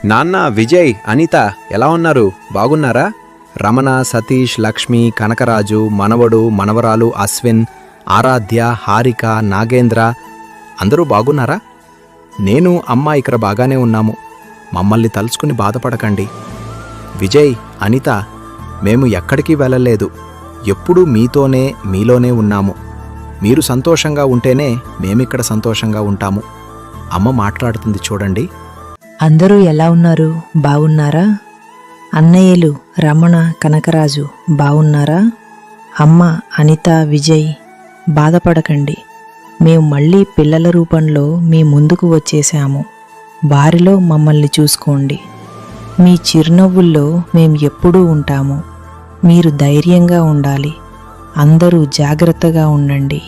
నాన్న, విజయ్, అనిత ఎలా ఉన్నారు? బాగున్నారా? రమణ, సతీష్, లక్ష్మి, కనకరాజు, మనవడు, మనవరాలు అశ్విన్, ఆరాధ్య, హారిక, నాగేంద్ర అందరూ బాగున్నారా? నేను, అమ్మ ఇక్కడ బాగానే ఉన్నాము. మమ్మల్ని తలుచుకుని బాధపడకండి. విజయ్, అనిత, మేము ఎక్కడికి వెళ్ళలేదు. ఎప్పుడూ మీతోనే, మీలోనే ఉన్నాము. మీరు సంతోషంగా ఉంటేనే మేమిక్కడ సంతోషంగా ఉంటాము. అమ్మ మాట్లాడుతుంది చూడండి. అందరూ ఎలా ఉన్నారు? బాగున్నారా? అన్నయ్యలు రమణ, కనకరాజు బాగున్నారా? అమ్మ, అనిత, విజయ్ బాధపడకండి. మేము మళ్ళీ పిల్లల రూపంలో మీ ముందుకు వచ్చేసాము. బారిలో మమ్మల్ని చూసుకోండి. మీ చిరునవ్వుల్లో మేం ఎప్పుడూ ఉంటాము. మీరు ధైర్యంగా ఉండాలి. అందరూ జాగ్రత్తగా ఉండండి.